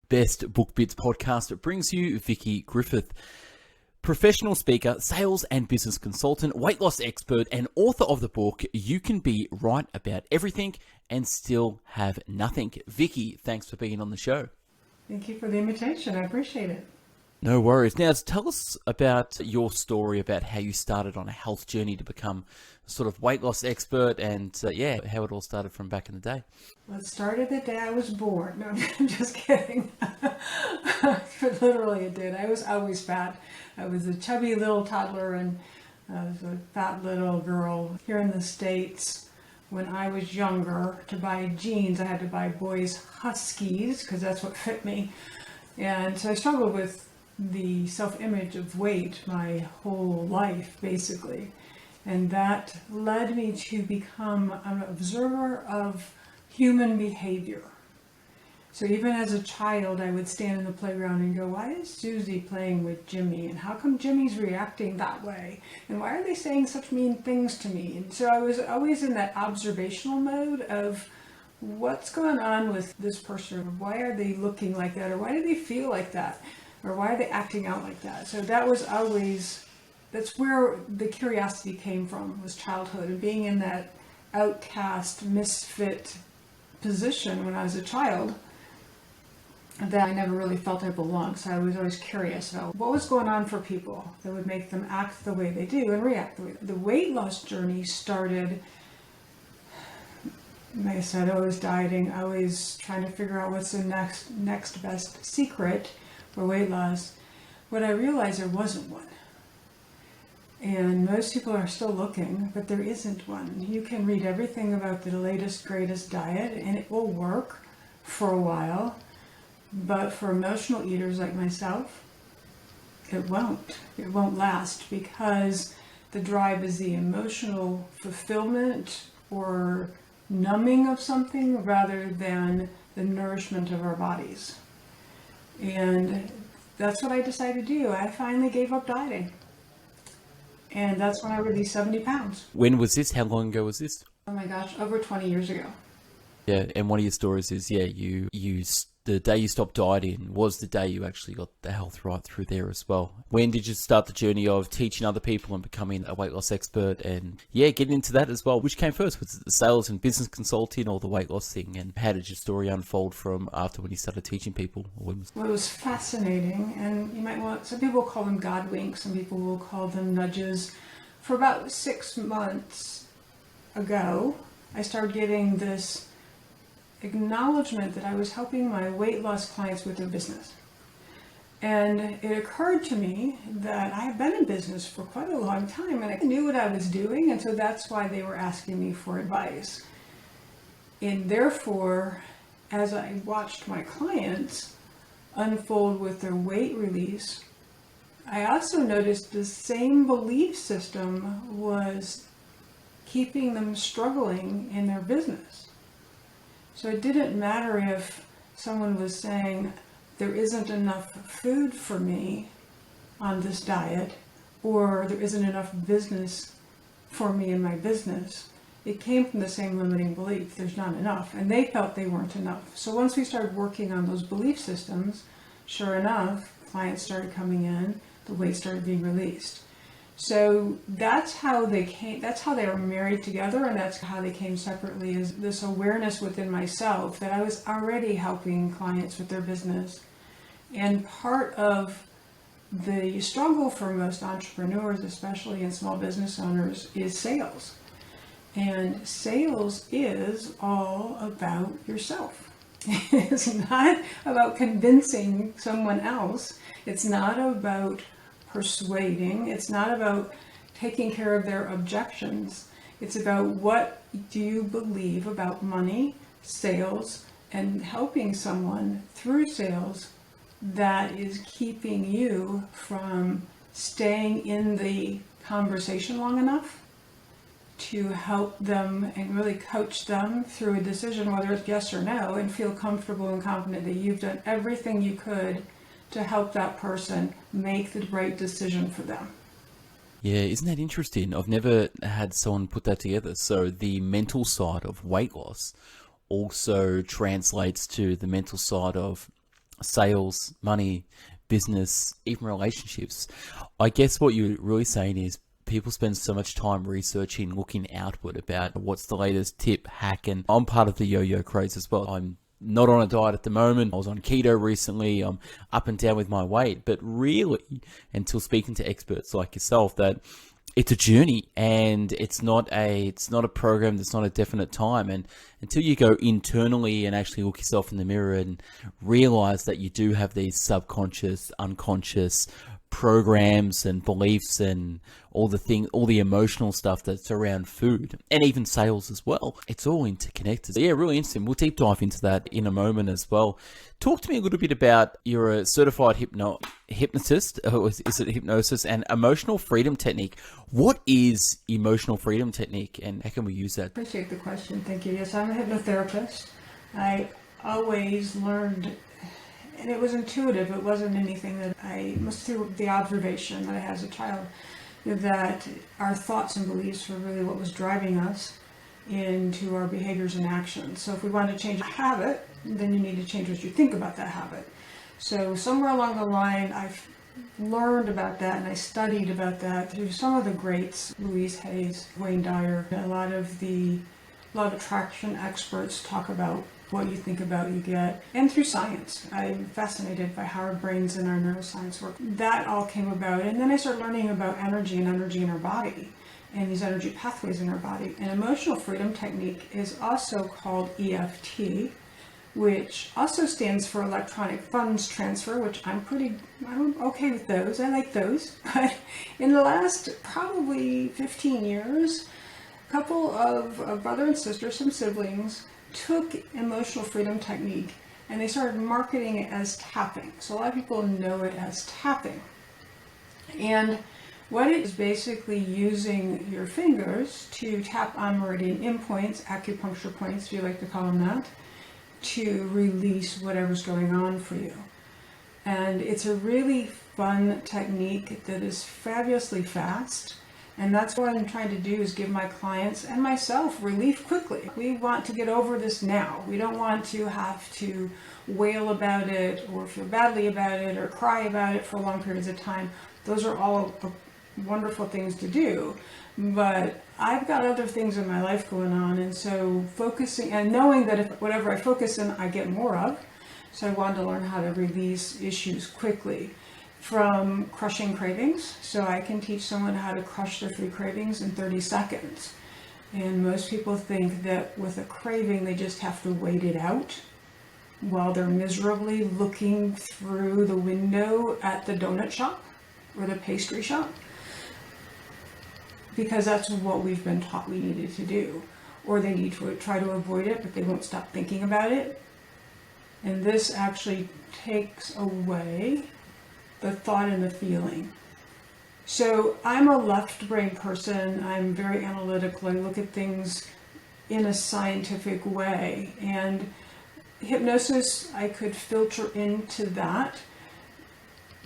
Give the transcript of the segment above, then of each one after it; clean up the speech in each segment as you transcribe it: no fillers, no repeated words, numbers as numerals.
Best Book Bits podcast. It brings you Vickie Griffith, professional speaker, sales and business consultant, weight loss expert, and author of the book, You Can Be Right About Everything and Still Have Nothing. Vickie, thanks for being on the show. Thank you for the invitation. I appreciate it. No worries. Now, tell us about your story about how you started on a health journey to become a sort of weight loss expert and, how it all started from back in the day. Well, it started the day I was born. No, I'm just kidding. But literally it did. I was always fat. I was a chubby little toddler and I was a fat little girl. Here in the States, when I was younger, to buy jeans, I had to buy boys' Huskies because that's what fit me. And so I struggled with the self-image of weight my whole life, basically. And that led me to become an observer of human behavior. So even as a child, I would stand in the playground and go, why is Susie playing with Jimmy? And how come Jimmy's reacting that way? And why are they saying such mean things to me? And so I was always in that observational mode of what's going on with this person? Why are they looking like that? Or why do they feel like that? Or why are they acting out like that? So that was always, that's where the curiosity came from, was childhood, and being in that outcast, misfit position when I was a child, that I never really felt I belonged. So I was always curious about what was going on for people that would make them act the way they do and react the way. The weight loss journey started, like I said, always dieting, always trying to figure out what's the next best secret for weight loss. What I realized, there wasn't one. And most people are still looking, but there isn't one. You can read everything about the latest, greatest diet, and it will work for a while. But for emotional eaters like myself, it won't. It won't last, because the drive is the emotional fulfillment or numbing of something rather than the nourishment of our bodies. And that's what I decided to do. I finally gave up dieting. And that's when I released 70 pounds. When was this? How long ago was this? Oh my gosh, over 20 years ago. Yeah, and one of your stories is, the day you stopped dieting was the day you actually got the health right through there as well. When did you start the journey of teaching other people and becoming a weight loss expert and, getting into that as well? Which came first? Was it the sales and business consulting or the weight loss thing? And how did your story unfold from after when you started teaching people? Well, it was fascinating, and you might want, some people call them God winks, some people will call them nudges. For about 6 months ago, I started getting this acknowledgement that I was helping my weight loss clients with their business. And it occurred to me that I have been in business for quite a long time and I knew what I was doing, and so that's why they were asking me for advice. And therefore, as I watched my clients unfold with their weight release, I also noticed the same belief system was keeping them struggling in their business. So it didn't matter if someone was saying, there isn't enough food for me on this diet, or there isn't enough business for me in my business. It came from the same limiting belief, there's not enough, and they felt they weren't enough. So once we started working on those belief systems, sure enough, clients started coming in, the weight started being released. So that's how they came, that's how they were married together, and that's how they came separately, is this awareness within myself that I was already helping clients with their business. And part of the struggle for most entrepreneurs, especially in small business owners, is sales. And sales is all about yourself. It's not about convincing someone else. It's not about persuading. It's not about taking care of their objections. It's about what do you believe about money, sales, and helping someone through sales that is keeping you from staying in the conversation long enough to help them and really coach them through a decision, whether it's yes or no, and feel comfortable and confident that you've done everything you could to help that person make the right decision for them. Yeah, isn't that interesting? I've never had someone put that together. So the mental side of weight loss also translates to the mental side of sales, money, business, even relationships. I guess what you're really saying is people spend so much time researching, looking outward about what's the latest tip, hack, and I'm part of the yo-yo craze as well. I'm not on a diet at the moment. I was on keto recently. I'm up and down with my weight, but really, until speaking to experts like yourself, that it's a journey, and it's not a program that's not a definite time. And until you go internally and actually look yourself in the mirror and realize that you do have these subconscious, unconscious programs and beliefs and all the emotional stuff that's around food and even sales as well, it's all interconnected. So yeah, really interesting. We'll deep dive into that in a moment as well. Talk to me a little bit about, you're a certified hypnotist, is it hypnosis, and emotional freedom technique. What is emotional freedom technique, and how can we use that? Appreciate the question. Thank you. Yes, I'm a hypnotherapist. I always learned, and it was intuitive. It wasn't anything that I must through the observation that I had as a child, that our thoughts and beliefs were really what was driving us into our behaviors and actions. So if we want to change a habit, then you need to change what you think about that habit. So somewhere along the line, I've learned about that, and I studied about that through some of the greats, Louise Hayes, Wayne Dyer. A lot of attraction experts talk about what you think about, you get, and through science. I'm fascinated by how our brains and our neuroscience work. That all came about, and then I started learning about energy and energy in our body, and these energy pathways in our body. And emotional freedom technique is also called EFT, which also stands for electronic funds transfer, which I'm okay with those. I like those. But in the last probably 15 years, a couple of a brother and sister, some siblings, took emotional freedom technique and they started marketing it as tapping. So a lot of people know it as tapping. And what it is basically using your fingers to tap on meridian endpoints, acupuncture points, if you like to call them that, to release whatever's going on for you. And it's a really fun technique that is fabulously fast. And that's what I'm trying to do, is give my clients and myself relief quickly. We want to get over this now. We don't want to have to wail about it or feel badly about it or cry about it for long periods of time. Those are all wonderful things to do. But I've got other things in my life going on, and so focusing and knowing that if whatever I focus in, I get more of. So I wanted to learn how to release issues quickly. From crushing cravings, so I can teach someone how to crush their food cravings in 30 seconds. And most people think that with a craving they just have to wait it out while they're miserably looking through the window at the donut shop or the pastry shop, because that's what we've been taught we needed to do. Or they need to try to avoid it, but they won't stop thinking about it. And this actually takes away the thought and the feeling. So I'm a left brain person. I'm very analytical. I look at things in a scientific way. And hypnosis, I could filter into that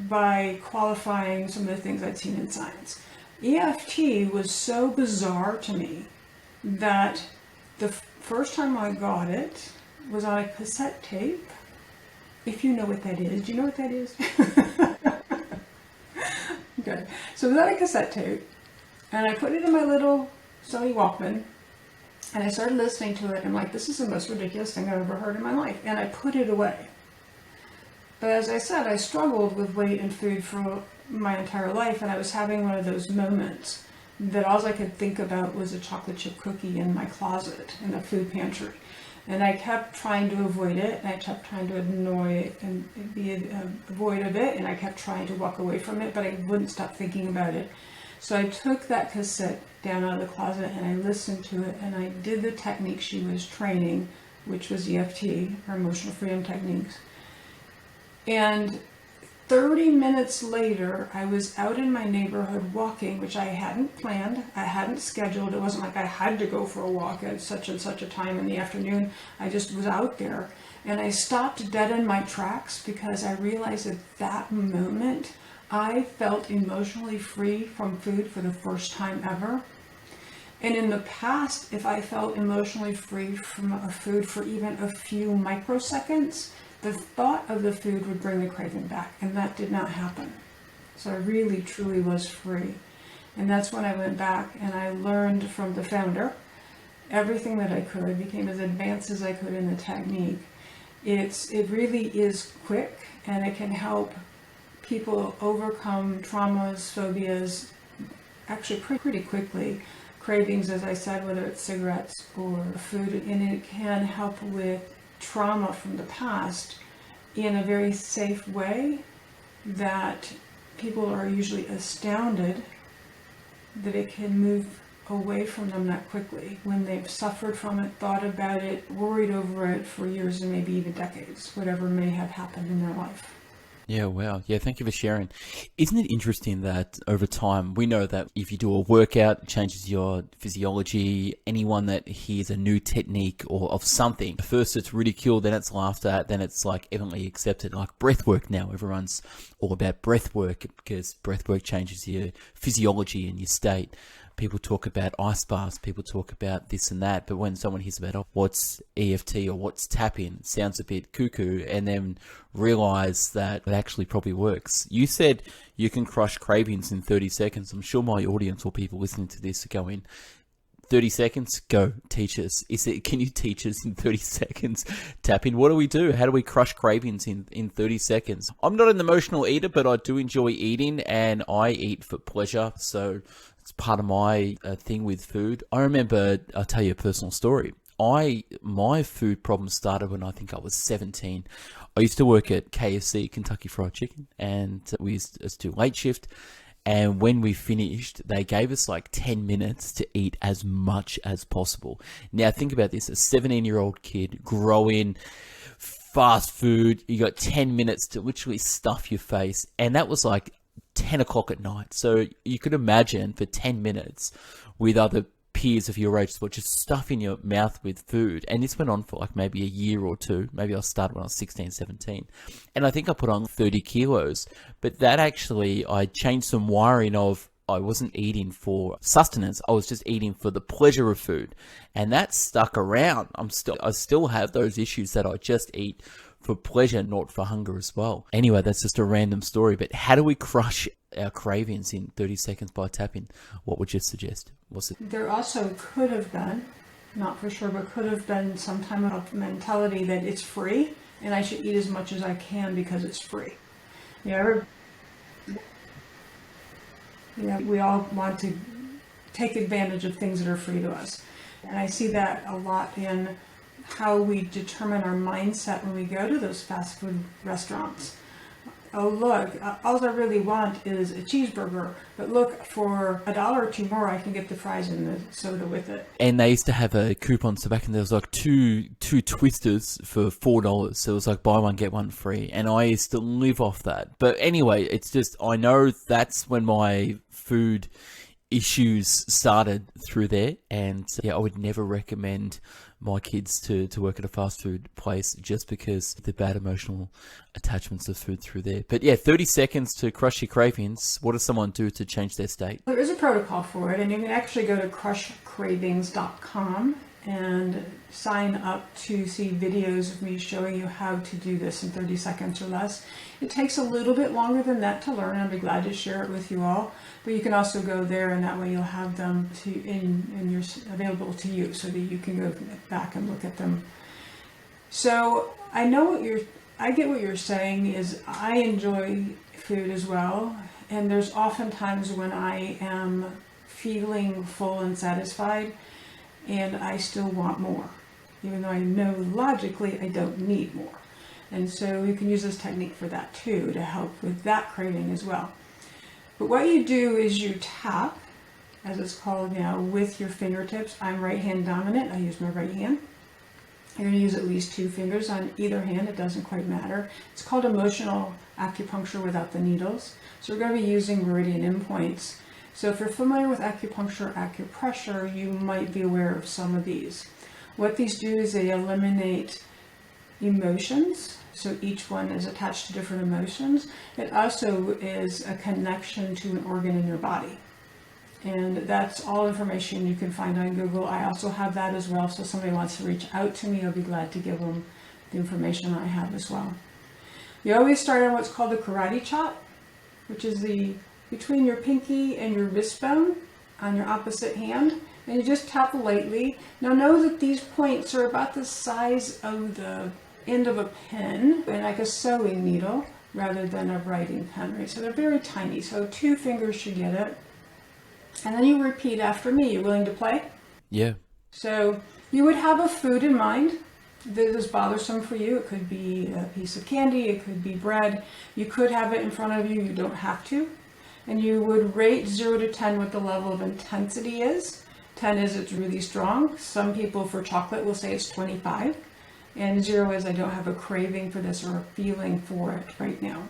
by qualifying some of the things I'd seen in science. EFT was so bizarre to me that the first time I got it was on a cassette tape. If you know what that is. Do you know what that is? Okay. So it was on a cassette tape, and I put it in my little Sony Walkman, and I started listening to it, and I'm like, this is the most ridiculous thing I've ever heard in my life, and I put it away. But as I said, I struggled with weight and food for my entire life, and I was having one of those moments that all I could think about was a chocolate chip cookie in my closet in the food pantry. And I kept trying to avoid it, and I kept trying to annoy it and be avoid of it, and I kept trying to walk away from it, but I wouldn't stop thinking about it. So I took that cassette down out of the closet and I listened to it, and I did the technique she was training, which was EFT, or emotional freedom techniques. And 30 minutes later, I was out in my neighborhood walking, which I hadn't planned, I hadn't scheduled. It wasn't like I had to go for a walk at such and such a time in the afternoon. I just was out there, and I stopped dead in my tracks because I realized at that moment I felt emotionally free from food for the first time ever. And in the past, if I felt emotionally free from a food for even a few microseconds, the thought of the food would bring the craving back, and that did not happen. So I really, truly was free. And that's when I went back and I learned from the founder everything that I could, became as advanced as I could in the technique. It really is quick, and it can help people overcome traumas, phobias, actually pretty quickly. Cravings, as I said, whether it's cigarettes or food, and it can help with trauma from the past in a very safe way that people are usually astounded that it can move away from them that quickly when they've suffered from it, thought about it, worried over it for years and maybe even decades, whatever may have happened in their life. Yeah, wow. Yeah, thank you for sharing. Isn't it interesting that over time, we know that if you do a workout, it changes your physiology. Anyone that hears a new technique or of something, first it's ridiculed, then it's laughed at, then it's like evidently accepted. Like breath work now, everyone's all about breath work because breath work changes your physiology and your state. People talk about ice baths, people talk about this and that, but when someone hears about, oh, what's EFT or what's tapping, it sounds a bit cuckoo, and then realize that it actually probably works. You said you can crush cravings in 30 seconds. I'm sure my audience or people listening to this are going, 30 seconds, go, teach us. Can you teach us in 30 seconds? Tapping, what do we do? How do we crush cravings in 30 seconds? I'm not an emotional eater, but I do enjoy eating, and I eat for pleasure, so it's part of my thing with food. I remember, I'll tell you a personal story. My food problem started when I think I was 17. I used to work at KFC, Kentucky Fried Chicken, and we used to do late shift. And when we finished, they gave us like 10 minutes to eat as much as possible. Now think about this, a 17-year-old kid growing fast food. You got 10 minutes to literally stuff your face. And that was like 10 o'clock at night. So you could imagine for 10 minutes with other peers of your age, just stuffing your mouth with food. And this went on for like maybe a year or two. Maybe I started when I was 16, 17. And I think I put on 30 kilos. But that actually, I changed some wiring of, I wasn't eating for sustenance. I was just eating for the pleasure of food. And that stuck around. I still have those issues that I just eat for pleasure, not for hunger as well. Anyway, that's just a random story. But how do we crush our cravings in 30 seconds by tapping? What would you suggest? There also could have been, not for sure, but could have been some time of mentality that it's free and I should eat as much as I can because it's free. Yeah, we all want to take advantage of things that are free to us. And I see that a lot in how we determine our mindset when we go to those fast food restaurants. Oh, look, all I really want is a cheeseburger, but look, for $1 or $2 more, I can get the fries and the soda with it. And they used to have a coupon, so back in there was like two twisters for $4. So it was like buy one, get one free. And I used to live off that. But anyway, it's just, I know that's when my food issues started through there. And yeah, I would never recommend my kids to work at a fast food place just because of the bad emotional attachments of food through there. But yeah, 30 seconds to crush your cravings. What does someone do to change their state? There is a protocol for it, and you can actually go to crushcravings.com and sign up to see videos of me showing you how to do this in 30 seconds or less. It takes a little bit longer than that to learn, and I'll be glad to share it with you all. But you can also go there, and that way you'll have them available to you, so that you can go back and look at them. So I get what you're saying. Is I enjoy food as well, and there's often times when I am feeling full and satisfied, and I still want more, even though I know logically I don't need more. And so you can use this technique for that too, to help with that craving as well. But what you do is you tap, as it's called now, with your fingertips. I'm right hand dominant, I use my right hand. You're going to use at least 2 fingers on either hand, it doesn't quite matter. It's called emotional acupuncture without the needles. So we're going to be using meridian endpoints. So if you're familiar with acupuncture, acupressure, you might be aware of some of these. What these do is they eliminate emotions. So each one is attached to different emotions. It also is a connection to an organ in your body. And that's all information you can find on Google. I also have that as well. So if somebody wants to reach out to me, I'll be glad to give them the information I have as well. You always start on what's called the karate chop, which is between your pinky and your wrist bone on your opposite hand, and you just tap lightly. Now know that these points are about the size of the end of a pen, and like a sewing needle rather than a writing pen, right? So they're very tiny, so 2 fingers should get it. And then you repeat after me. You willing to play? Yeah. So you would have a food in mind that is bothersome for you. It could be a piece of candy, it could be bread. You could have it in front of you, you don't have to. And you would rate 0 to 10 what the level of intensity is. 10 is it's really strong. Some people for chocolate will say it's 25. And 0 is I don't have a craving for this or a feeling for it right now.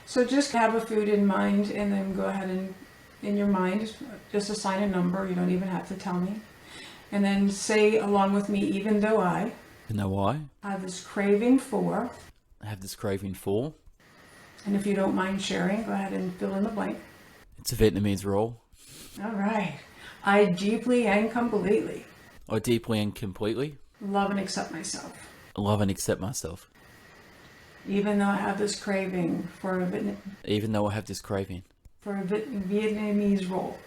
So just have a food in mind and then go ahead and in your mind just assign a number. You don't even have to tell me. And then say along with me, even though I have this craving for. I have this craving for. And if you don't mind sharing, go ahead and fill in the blank. It's a Vietnamese roll. All right. I deeply and completely I deeply and completely love and accept myself. love and accept myself. Even though I have this craving for a Even though I have this craving. For a Vietnamese roll.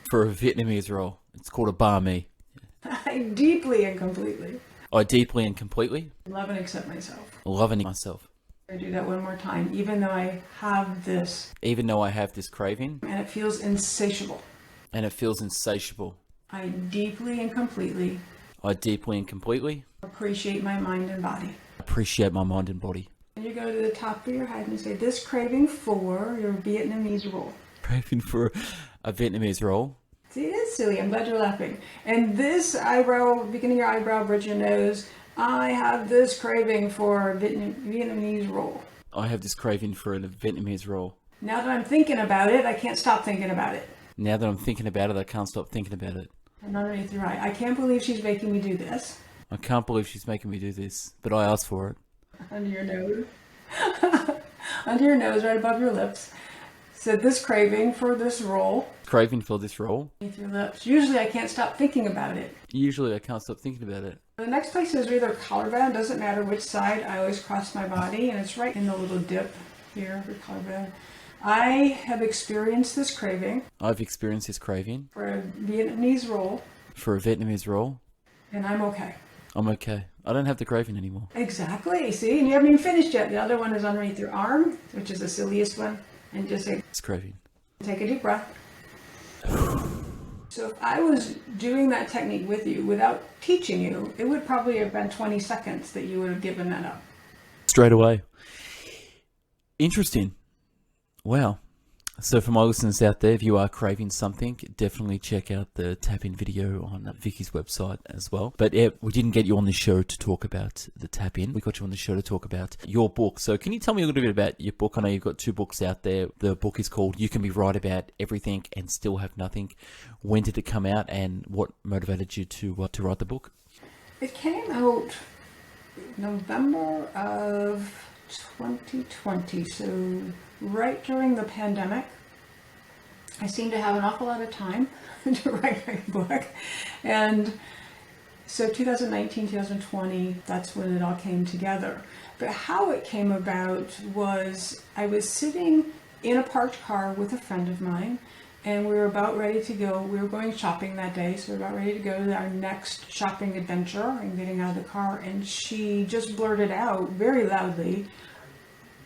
For a Vietnamese roll. It's called a banh mi. I deeply and completely I deeply and completely love and accept myself. love and myself. I do that one more time. Even though I have this. Even though I have this craving. And it feels insatiable. And it feels insatiable. I deeply and completely appreciate my mind and body. Appreciate my mind and body. And you go to the top of your head and you say, this craving for your Vietnamese roll. Craving for a Vietnamese roll. See, it is silly. I'm glad you're laughing. And this eyebrow, beginning your eyebrow, bridge your nose. I have this craving for a Vietnamese roll. I have this craving for a Vietnamese roll. Now that I'm thinking about it, I can't stop thinking about it. Now that I'm thinking about it, I can't stop thinking about it. And underneath your eye. I can't believe she's making me do this. I can't believe she's making me do this, but I asked for it. Under your nose. Under your nose, right above your lips. So this craving for this roll. Craving for this roll. Underneath your lips. Usually I can't stop thinking about it. Usually I can't stop thinking about it. The next place is either collarbone. Doesn't matter which side. I always cross my body. And it's right in the little dip here, the collarbone. I have experienced this craving. I've experienced this craving. For a Vietnamese roll. For a Vietnamese roll. And I'm okay. I'm okay. I don't have the craving anymore. Exactly. See, and you haven't even finished yet. The other one is underneath your arm, which is the silliest one. And just say, it's craving. Take a deep breath. So if I was doing that technique with you without teaching you, it would probably have been 20 seconds that you would have given that up. Straight away. Interesting. Wow. So for my listeners out there, if you are craving something, definitely check out the tap-in video on Vickie's website as well. But yeah, we didn't get you on the show to talk about the tap-in. We got you on the show to talk about your book. So can you tell me a little bit about your book? I know you've got 2 books out there. The book is called You Can Be Right About Everything and Still Have Nothing. When did it come out and what motivated you to write the book? It came out November of 2020, so right during the pandemic. I seemed to have an awful lot of time to write my book. And so 2019, 2020, that's when it all came together. But how it came about was I was sitting in a parked car with a friend of mine, and we were about ready to go. We were going shopping that day, so we were about ready to go to our next shopping adventure and getting out of the car. And she just blurted out very loudly,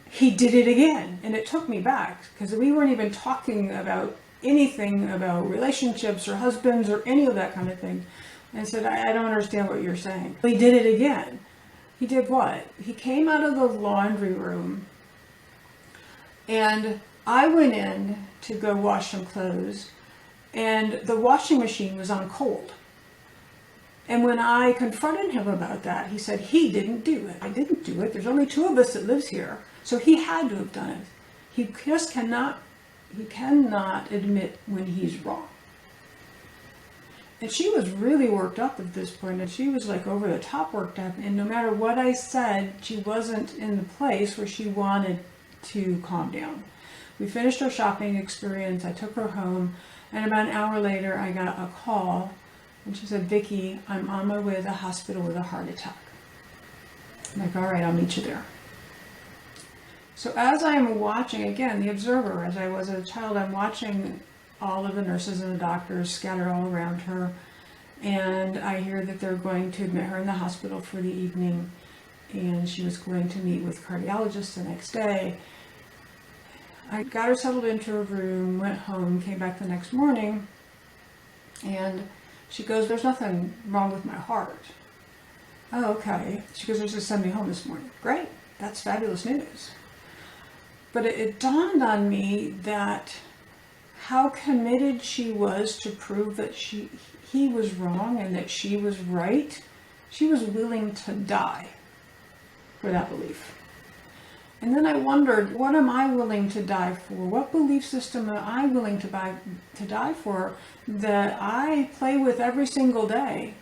"He did it again." And it took me back because we weren't even talking about anything about relationships or husbands or any of that kind of thing. And I said, I don't understand what you're saying. He did it again. He did what? He came out of the laundry room and I went in to go wash some clothes and the washing machine was on cold. And when I confronted him about that, he said, he didn't do it. I didn't do it. There's only 2 of us that lives here. So he had to have done it. He just cannot admit when he's wrong. And she was really worked up at this point, and she was like over the top worked up. And no matter what I said, she wasn't in the place where she wanted to calm down. We finished our shopping experience. I took her home, and about an hour later, I got a call, and she said, "Vickie, I'm on my way to the hospital with a heart attack." I'm like, all right, I'll meet you there. So as I'm watching, again, the observer, as I was as a child, I'm watching all of the nurses and the doctors scatter all around her. And I hear that they're going to admit her in the hospital for the evening. And she was going to meet with cardiologists the next day. I got her settled into her room, went home, came back the next morning. And she goes, there's nothing wrong with my heart. Oh, okay. She goes, they're just sending me home this morning. Great. That's fabulous news. But it dawned on me that how committed she was to prove that he was wrong and that she was right. She was willing to die for that belief. And then I wondered, what am I willing to die for? What belief system am I willing to die for that I play with every single day?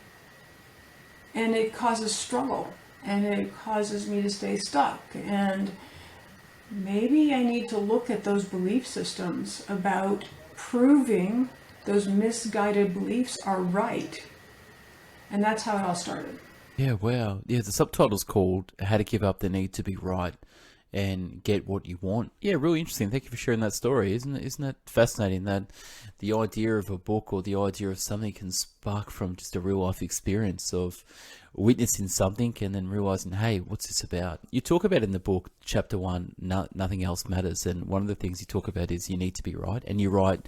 And it causes struggle, and it causes me to stay stuck. And maybe I need to look at those belief systems about proving those misguided beliefs are right. And that's how it all started. Yeah, wow. Yeah, the subtitle's called How to Give Up the Need to Be Right and Get What You Want. Yeah, really interesting. Thank you for sharing that story. Isn't that fascinating that the idea of a book or the idea of something can spark from just a real life experience of witnessing something and then realizing, hey, what's this about? You talk about in the book, chapter 1, nothing else matters. And one of the things you talk about is you need to be right. And you write,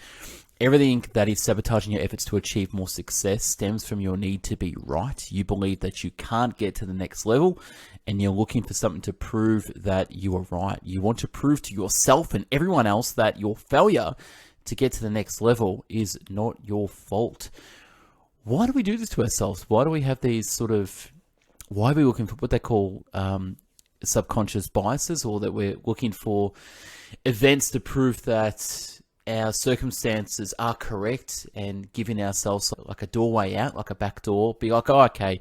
everything that is sabotaging your efforts to achieve more success stems from your need to be right. You believe that you can't get to the next level and you're looking for something to prove that you are right. You want to prove to yourself and everyone else that your failure to get to the next level is not your fault. Why do we do this to ourselves? Why do we have these why are we looking for what they call subconscious biases, or that we're looking for events to prove that our circumstances are correct and giving ourselves like a doorway out, like a back door, be like, oh, okay,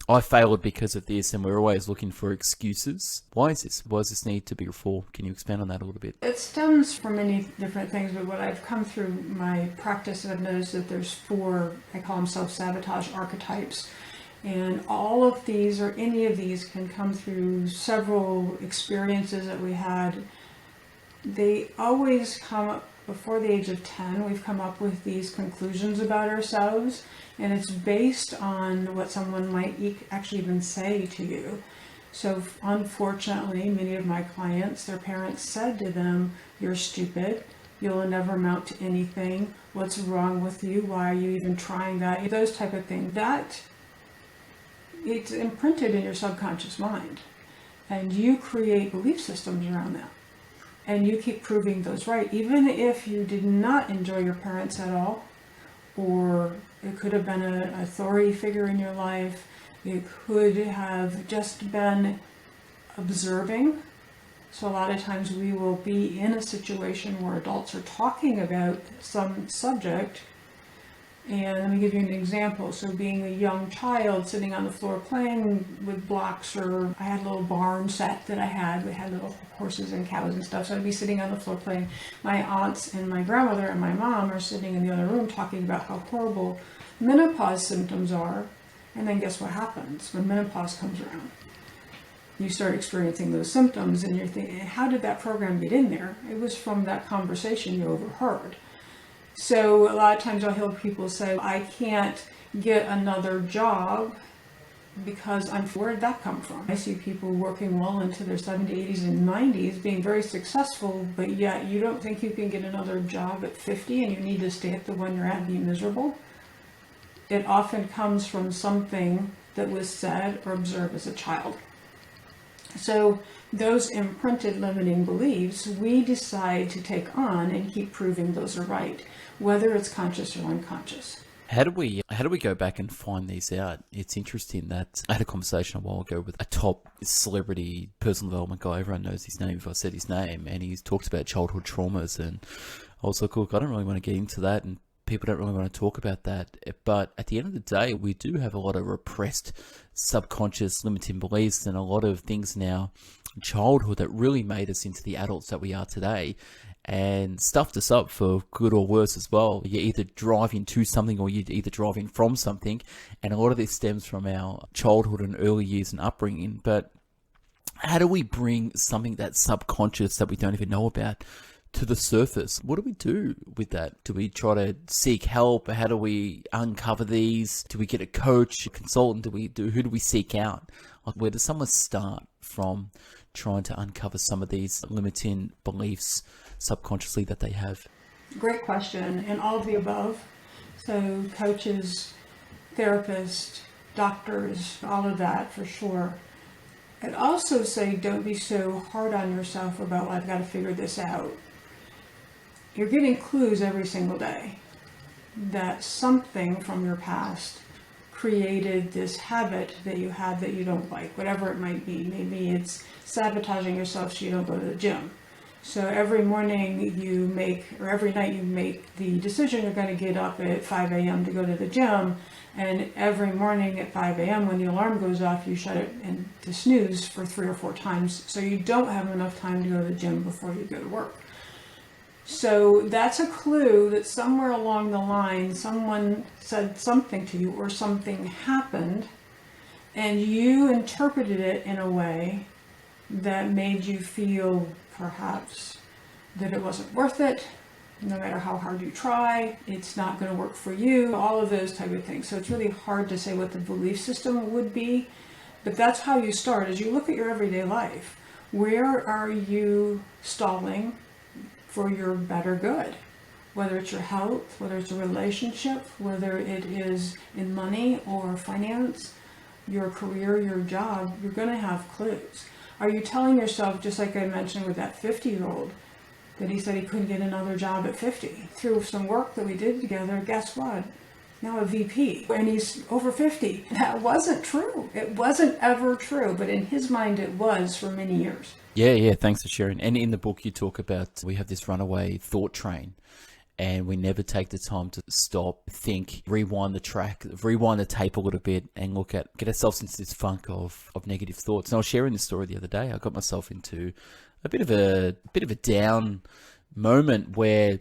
I failed because of this, and we're always looking for excuses. Why is this? Why does this need to be reformed? Can you expand on that a little bit? It stems from many different things, but what I've come through my practice, I've noticed that there's 4, I call them self-sabotage archetypes. And all of these, or any of these, can come through several experiences that we had. They always come up before the age of 10. We've come up with these conclusions about ourselves, and it's based on what someone might actually even say to you. So unfortunately, many of my clients, their parents said to them, you're stupid, you'll never amount to anything, what's wrong with you, why are you even trying that, those type of things. That, it's imprinted in your subconscious mind, and you create belief systems around that. And you keep proving those right, even if you did not enjoy your parents at all, or it could have been an authority figure in your life. It could have just been observing. So a lot of times we will be in a situation where adults are talking about some subject. And let me give you an example. So being a young child sitting on the floor playing with blocks, or I had a little barn set that I had. We had little horses and cows and stuff. So I'd be sitting on the floor playing. My aunts and my grandmother and my mom are sitting in the other room talking about how horrible menopause symptoms are. And then guess what happens when menopause comes around? You start experiencing those symptoms, and you're thinking, how did that program get in there? It was from that conversation you overheard. So a lot of times I'll hear people say, I can't get another job because where did that come from? I see people working well into their 70s, 80s, and 90s being very successful, but yet you don't think you can get another job at 50 and you need to stay at the one you're at and be miserable? It often comes from something that was said or observed as a child. So those imprinted limiting beliefs, we decide to take on and keep proving those are right, whether it's conscious or unconscious. How do we go back and find these out? It's interesting that I had a conversation a while ago with a top celebrity personal development guy. Everyone knows his name if I said his name, and he's talked about childhood traumas. And I was like, look, I don't really want to get into that, and people don't really want to talk about that. But at the end of the day, we do have a lot of repressed subconscious limiting beliefs and a lot of things in our childhood that really made us into the adults that we are today, and stuffed us up for good or worse as well. You're either driving to something or you're either driving from something, and a lot of this stems from our childhood and early years and upbringing. But how do we bring something that's subconscious that we don't even know about to the surface? What do we do with that? Do we try to seek help? How do we uncover these? Do we get a coach, a consultant? Who do we seek out? Like, where does someone start from trying to uncover some of these limiting beliefs subconsciously that they have? Great question. And all of the above. So coaches, therapists, doctors, all of that for sure. I'd also say don't be so hard on yourself about, I've got to figure this out. You're getting clues every single day that something from your past created this habit that you have that you don't like, whatever it might be. Maybe it's sabotaging yourself so you don't go to the gym. So every morning you make, or every night you make the decision you're going to get up at 5 a.m. to go to the gym, and every morning at 5 a.m. when the alarm goes off, you shut it into snooze for 3 or 4 times, so you don't have enough time to go to the gym before you go to work. So that's a clue that somewhere along the line someone said something to you or something happened and you interpreted it in a way that made you feel perhaps that it wasn't worth it. No matter how hard you try, it's not going to work for you, all of those type of things. So it's really hard to say what the belief system would be, but that's how you start. As you look at your everyday life, where are you stalling for your better good? Whether it's your health, whether it's a relationship, whether it is in money or finance, your career, your job, you're going to have clues. Are you telling yourself, just like I mentioned with that 50-year-old, that he said he couldn't get another job at 50? Through some work that we did together, guess what? Now a VP, and he's over 50. That wasn't true. It wasn't ever true, but in his mind it was for many years. Yeah, thanks for sharing. And in the book you talk about, we have this runaway thought train, and we never take the time to stop, think, rewind the tape a little bit and get ourselves into this funk of negative thoughts. And I was sharing this story the other day. I got myself into a bit of a down moment where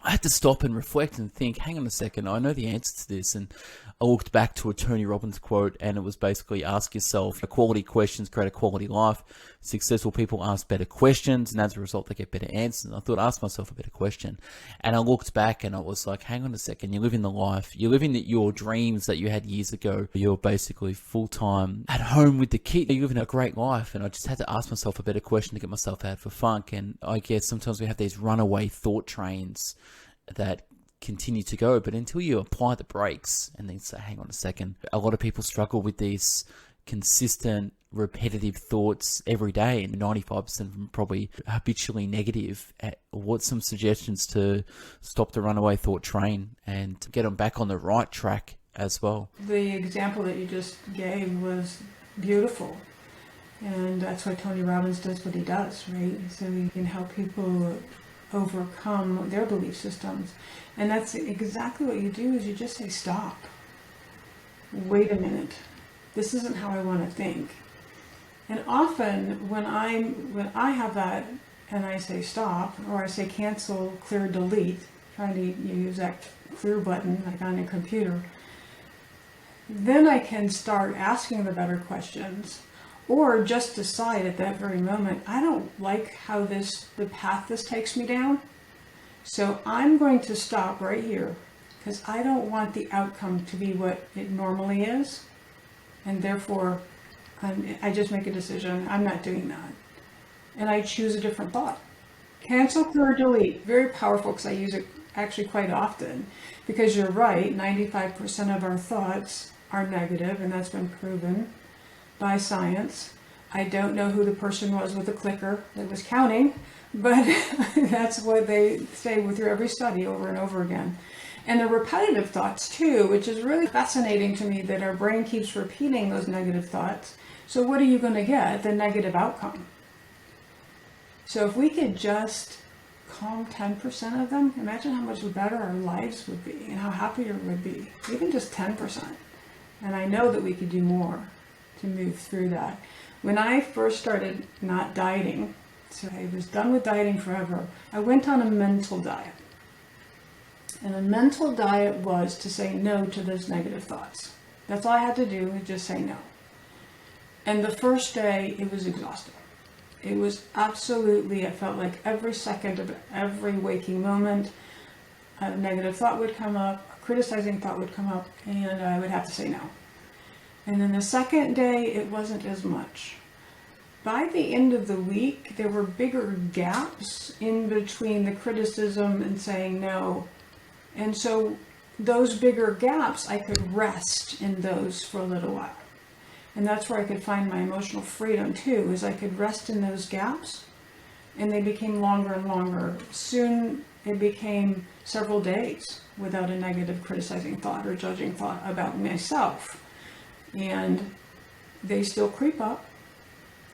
I had to stop and reflect and think, hang on a second, I know the answer to this. And I looked back to a Tony Robbins quote, and it was basically, ask yourself quality questions, create a quality life. Successful people ask better questions, and as a result, they get better answers. And I thought, ask myself a better question. And I looked back and I was like, hang on a second, you're living the life, you're living your dreams that you had years ago. You're basically full-time at home with the kid. You're living a great life. And I just had to ask myself a better question to get myself out of a funk. And I guess sometimes we have these runaway thought trains that continue to go, but until you apply the brakes and then say, hang on a second, a lot of people struggle with these consistent repetitive thoughts every day, and 95% of them probably habitually negative. What's some suggestions to stop the runaway thought train and get them back on the right track as well? The example that you just gave was beautiful, and that's why Tony Robbins does what he does, right? So he can help people overcome their belief systems. And that's exactly what you do, is you just say, stop. Wait a minute. This isn't how I want to think. And often when I have that and I say stop, or I say cancel, clear, delete, trying to use that clear button like on a computer, then I can start asking the better questions. Or just decide at that very moment, I don't like how the path this takes me down. So I'm going to stop right here because I don't want the outcome to be what it normally is. And therefore, I just make a decision. I'm not doing that. And I choose a different thought. Cancel, clear, delete. Very powerful, because I use it actually quite often. Because you're right, 95% of our thoughts are negative, and that's been proven by science. I don't know who the person was with the clicker that was counting, but that's what they say through every study over and over again. And the repetitive thoughts too, which is really fascinating to me, that our brain keeps repeating those negative thoughts. So what are you going to get? The negative outcome. So if we could just calm 10% of them, imagine how much better our lives would be and how happier we would be. Even just 10%. And I know that we could do more to move through that. When I first started not dieting, so I was done with dieting forever, I went on a mental diet. And a mental diet was to say no to those negative thoughts. That's all I had to do, was just say no. And the first day, it was exhausting. It was absolutely, it felt like every second of every waking moment, a negative thought would come up, a criticizing thought would come up, and I would have to say no. And then the second day, it wasn't as much. By the end of the week, there were bigger gaps in between the criticism and saying no. And so those bigger gaps, I could rest in those for a little while. And that's where I could find my emotional freedom too, is I could rest in those gaps, and they became longer and longer. Soon it became several days without a negative criticizing thought or judging thought about myself. And they still creep up,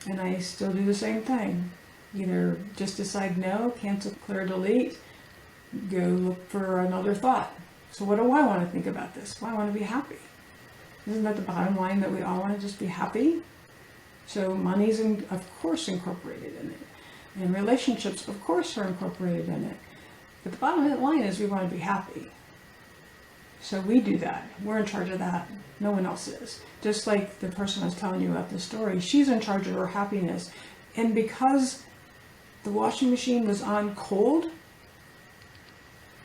and I still do the same thing. Either just decide no, cancel, clear, delete, go look for another thought. So what do I want to think about this? Well, I want to be happy. Isn't that the bottom line, that we all want to just be happy? So money's, of course, incorporated in it. And relationships, of course, are incorporated in it. But the bottom line is we want to be happy. So we do that. We're in charge of that. No one else is. Just like the person I was telling you about the story, she's in charge of her happiness. And because the washing machine was on cold,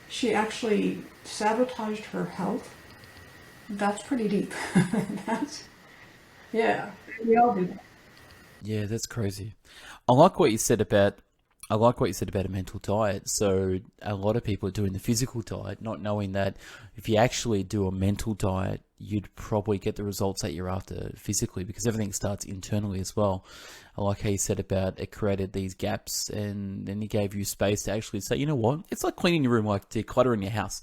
she actually sabotaged her health. That's pretty deep. Yeah, we all do that. Yeah, that's crazy. I like what you said about a mental diet. So a lot of people are doing the physical diet, not knowing that if you actually do a mental diet, you'd probably get the results that you're after physically, because everything starts internally as well. I like how you said about it created these gaps, and then it gave you space to actually say, you know what? It's like cleaning your room, like decluttering your house.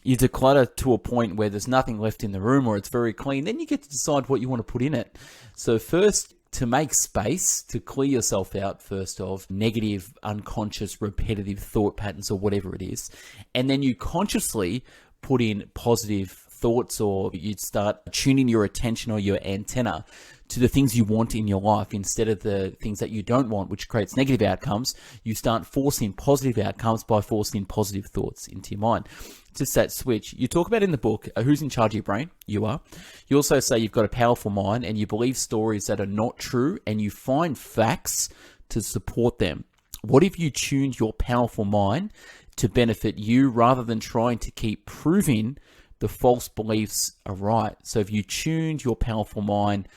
You declutter to a point where there's nothing left in the room, or it's very clean. Then you get to decide what you want to put in it. So first, to make space, to clear yourself out first of negative, unconscious, repetitive thought patterns or whatever it is. And then you consciously put in positive thoughts, or you'd start tuning your attention or your antenna to the things you want in your life instead of the things that you don't want, which creates negative outcomes. You start forcing positive outcomes by forcing positive thoughts into your mind. Just that switch. You talk about in the book, who's in charge of your brain? You are. You also say you've got a powerful mind and you believe stories that are not true, and you find facts to support them. What if you tuned your powerful mind to benefit you rather than trying to keep proving the false beliefs are right? So if you tuned your powerful mind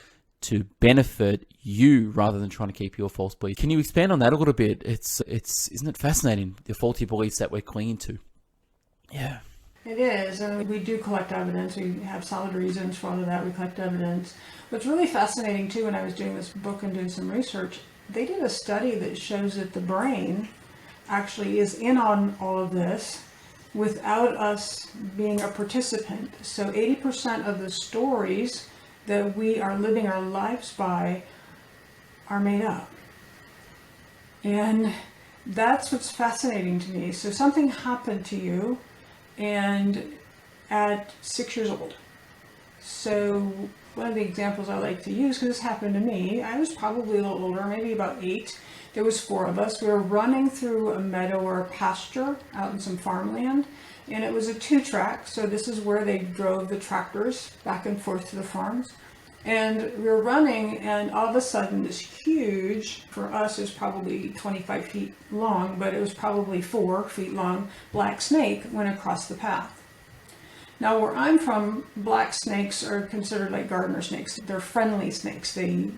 to benefit you rather than trying to keep your false beliefs. Can you expand on that a little bit? It's isn't it fascinating, the faulty beliefs that we're clinging to? Yeah. It is, and we do collect evidence. We have solid reasons for all of that. We collect evidence. What's really fascinating too, when I was doing this book and doing some research, they did a study that shows that the brain actually is in on all of this without us being a participant. So 80% of the stories that we are living our lives by are made up. And that's what's fascinating to me. So something happened to you, and at 6 years old. So one of the examples I like to use, because this happened to me, I was probably a little older, maybe about 8. There was 4 of us. We were running through a meadow or a pasture out in some farmland, and it was a 2-track. So this is where they drove the tractors back and forth to the farms. And we were running, and all of a sudden this huge, for us is probably 25 feet long, but it was probably 4 feet long, black snake went across the path. Now where I'm from, black snakes are considered like gardener snakes. They're friendly snakes. They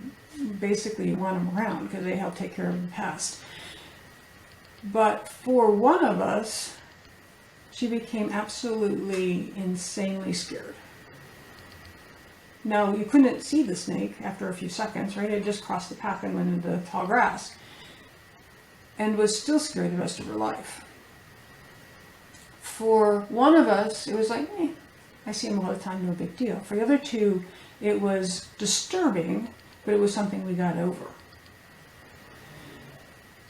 basically run them around because they help take care of the pest. But for one of us, she became absolutely insanely scared. Now, you couldn't see the snake after a few seconds, right? It just crossed the path and went into the tall grass, and was still scared the rest of her life. For one of us, it was like, I see him all the time, no big deal. For the other 2, it was disturbing, but it was something we got over.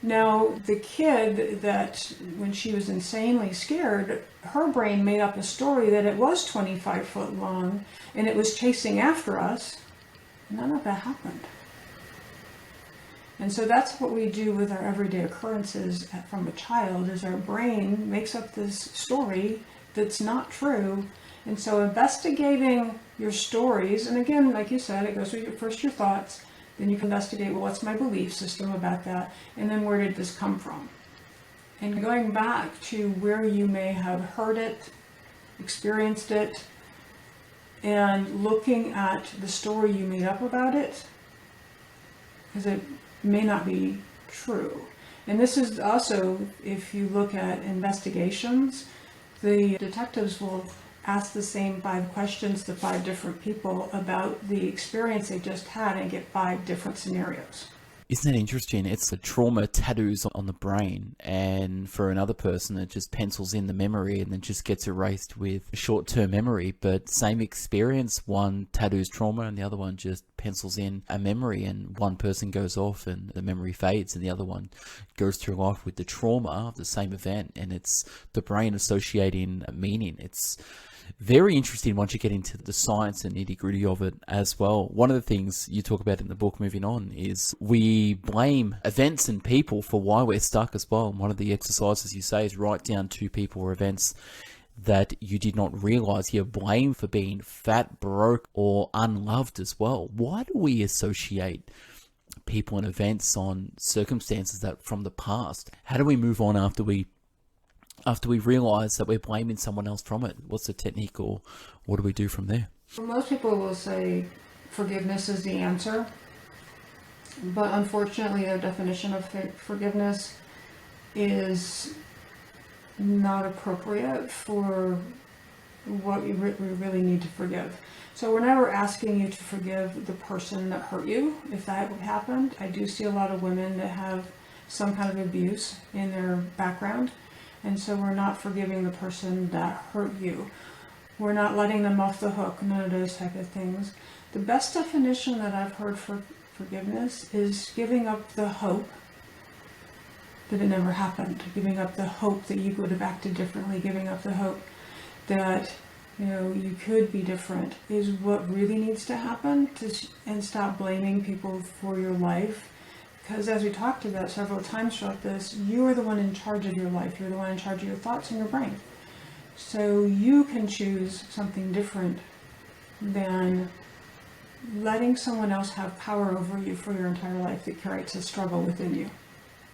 Now, the kid that, when she was insanely scared, her brain made up a story that it was 25 foot long and it was chasing after us. None of that happened. And so that's what we do with our everyday occurrences from a child, is our brain makes up this story that's not true. And so investigating your stories, and again, like you said, it goes with your thoughts, then you can investigate, well, what's my belief system about that, and then where did this come from? And going back to where you may have heard it, experienced it, and looking at the story you made up about it, because it may not be true. And this is also, if you look at investigations, the detectives will ask the same 5 questions to 5 different people about the experience they just had and get 5 different scenarios. Isn't that interesting? It's the trauma tattoos on the brain, and for another person it just pencils in the memory and then just gets erased with short-term memory. But same experience, one tattoos trauma and the other one just pencils in a memory, and one person goes off and the memory fades and the other one goes through life with the trauma of the same event, and it's the brain associating meaning. It's very interesting once you get into the science and nitty-gritty of it as well. One of the things you talk about in the book, moving on, is we blame events and people for why we're stuck as well. And one of the exercises you say is write down 2 people or events that you did not realize you're blamed for being fat, broke, or unloved as well. Why do we associate people and events on circumstances that from the past? How do we move on after we realize that we're blaming someone else from it? What's the technique, or what do we do from there? Well, most people will say forgiveness is the answer, but unfortunately their definition of forgiveness is not appropriate for what we really need to forgive. So we're never asking you to forgive the person that hurt you, if that happened. I do see a lot of women that have some kind of abuse in their background. And so we're not forgiving the person that hurt you. We're not letting them off the hook, none of those type of things. The best definition that I've heard for forgiveness is giving up the hope that it never happened, giving up the hope that you could have acted differently, giving up the hope that you could be different is what really needs to happen, and stop blaming people for your life. Because as we talked about several times throughout this, you are the one in charge of your life. You're the one in charge of your thoughts and your brain. So you can choose something different than letting someone else have power over you for your entire life that creates a struggle within you.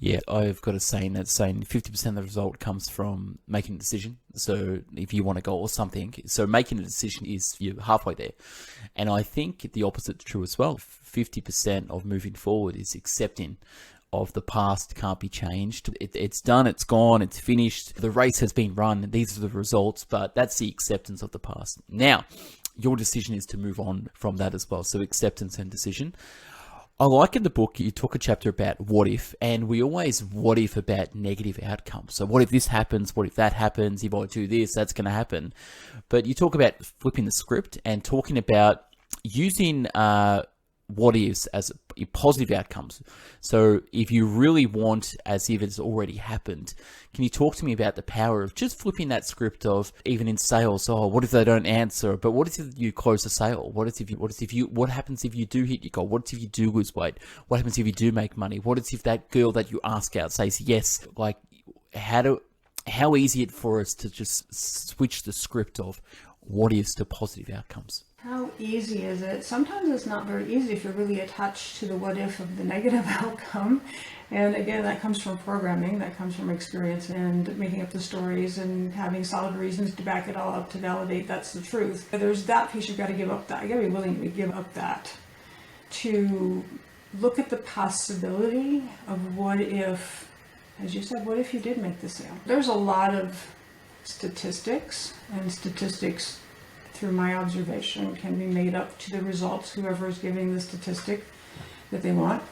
Yeah, I've got a saying that's saying 50% of the result comes from making a decision. So if you want to go or something, so making a decision is you're halfway there. And I think the opposite is true as well. 50% of moving forward is accepting of the past can't be changed. It's done, it's gone, it's finished. The race has been run. These are the results, but that's the acceptance of the past. Now, your decision is to move on from that as well. So acceptance and decision. I like in the book, you talk a chapter about what if, and we always what if about negative outcomes. So what if this happens? What if that happens? If I do this, that's going to happen. But you talk about flipping the script and talking about using what ifs as positive outcomes. So if you really want as if it's already happened, can you talk to me about the power of just flipping that script of, even in sales, what if they don't answer? But what if you close the sale? What happens if you do hit your goal? What if you do lose weight? What happens if you do make money? What if that girl that you ask out says yes? Like, how easy it for us to just switch the script of what ifs to positive outcomes? How easy is it? Sometimes it's not very easy if you're really attached to the what if of the negative outcome. And again, that comes from programming, that comes from experience and making up the stories and having solid reasons to back it all up to validate that's the truth. But there's that piece you've got to give up that. You got to be willing to give up that to look at the possibility of what if, as you said, what if you did make the sale? There's a lot of statistics, and statistics through my observation can be made up to the results, whoever is giving the statistic that they want.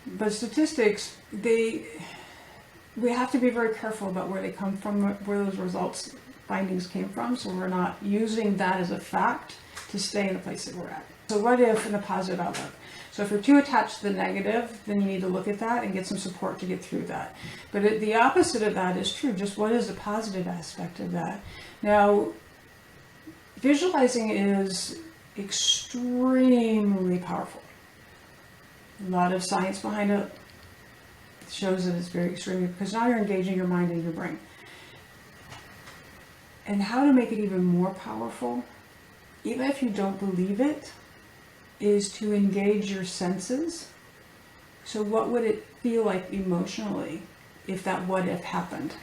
But statistics, we have to be very careful about where they come from, where those results findings came from, so we're not using that as a fact to stay in the place that we're at. So what if in a positive outlook? So if you're too attached to the negative, then you need to look at that and get some support to get through that. But the opposite of that is true. Just what is the positive aspect of that? Now, visualizing is extremely powerful. A lot of science behind it shows that it's very extremely, because now you're engaging your mind and your brain. And how to make it even more powerful even if you don't believe it, is to engage your senses. So what would it feel like emotionally if that what if happened?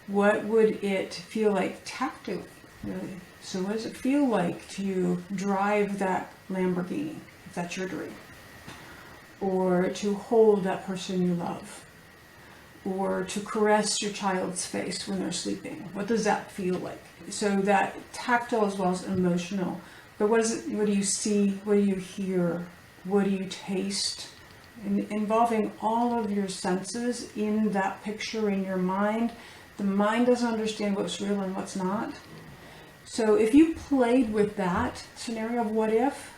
What would it feel like tactily? Really? So what does it feel like to drive that Lamborghini, if that's your dream? Or to hold that person you love? Or to caress your child's face when they're sleeping? What does that feel like? So that tactile as well as emotional. But what do you see? What do you hear? What do you taste? Involving all of your senses in that picture in your mind. The mind doesn't understand what's real and what's not. So if you played with that scenario of what if,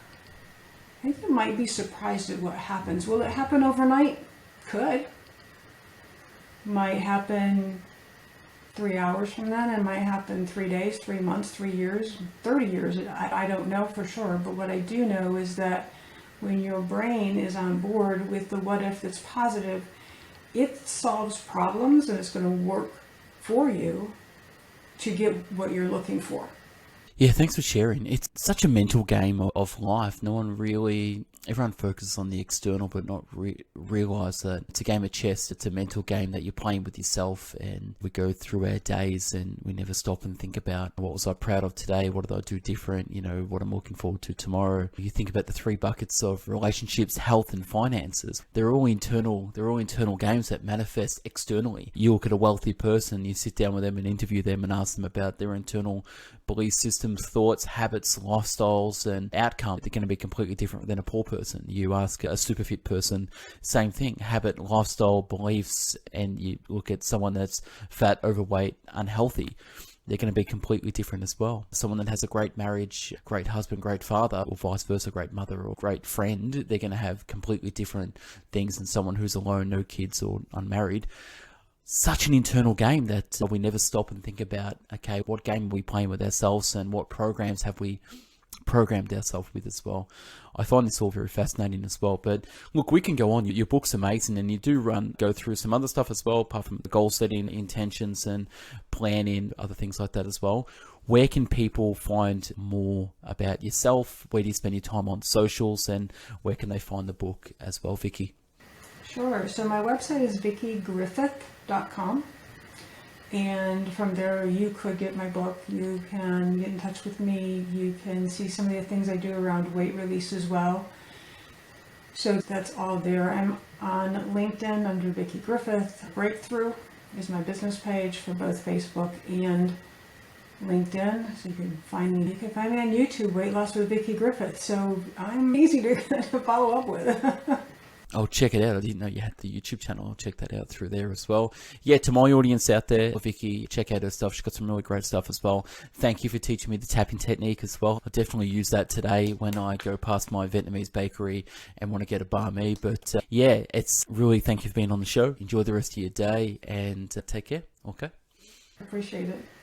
I think you might be surprised at what happens. Will it happen overnight? Could. Might happen 3 hours from then. It might happen 3 days, 3 months, 3 years, 30 years. I don't know for sure. But what I do know is that when your brain is on board with the what if that's positive, it solves problems and it's going to work for you to get what you're looking for. Yeah, thanks for sharing. It's such a mental game of life. Everyone focuses on the external, but not realize that it's a game of chess. It's a mental game that you're playing with yourself, and we go through our days and we never stop and think about what was I proud of today? What did I do different? What I'm looking forward to tomorrow. You think about the 3 buckets of relationships, health, and finances. They're all internal games that manifest externally. You look at a wealthy person, you sit down with them and interview them and ask them about their internal belief systems, thoughts, habits, lifestyles, and outcomes. They're going to be completely different than a poor person. You ask a super fit person, same thing, habit, lifestyle, beliefs, and you look at someone that's fat, overweight, unhealthy. They're going to be completely different as well. Someone that has a great marriage, great husband, great father, or vice versa, great mother or great friend, they're going to have completely different things than someone who's alone, no kids, or unmarried. Such an internal game that we never stop and think about, okay, what game are we playing with ourselves and what programs have we programmed ourselves with as well. I find this all very fascinating as well. But look, we can go on. Your book's amazing, and you do go through some other stuff as well, apart from the goal setting, intentions, and planning, other things like that as well. Where can people find more about yourself? Where do you spend your time on socials, and where can they find the book as well, Vickie? Sure. So my website is vickiegriffith.com. And from there, you could get my book. You can get in touch with me. You can see some of the things I do around weight release as well. So that's all there. I'm on LinkedIn under Vickie Griffith. Breakthrough is my business page for both Facebook and LinkedIn. So you can find me. You can find me on YouTube, Weight Loss with Vickie Griffith. So I'm easy to follow up with. Oh, check it out. I didn't know you had the YouTube channel. I'll check that out through there as well. Yeah, to my audience out there, Vickie, check out her stuff. She's got some really great stuff as well. Thank you for teaching me the tapping technique as well. I'll definitely use that today when I go past my Vietnamese bakery and want to get a banh mi. But yeah, it's really, thank you for being on the show. Enjoy the rest of your day and take care. Okay. Appreciate it.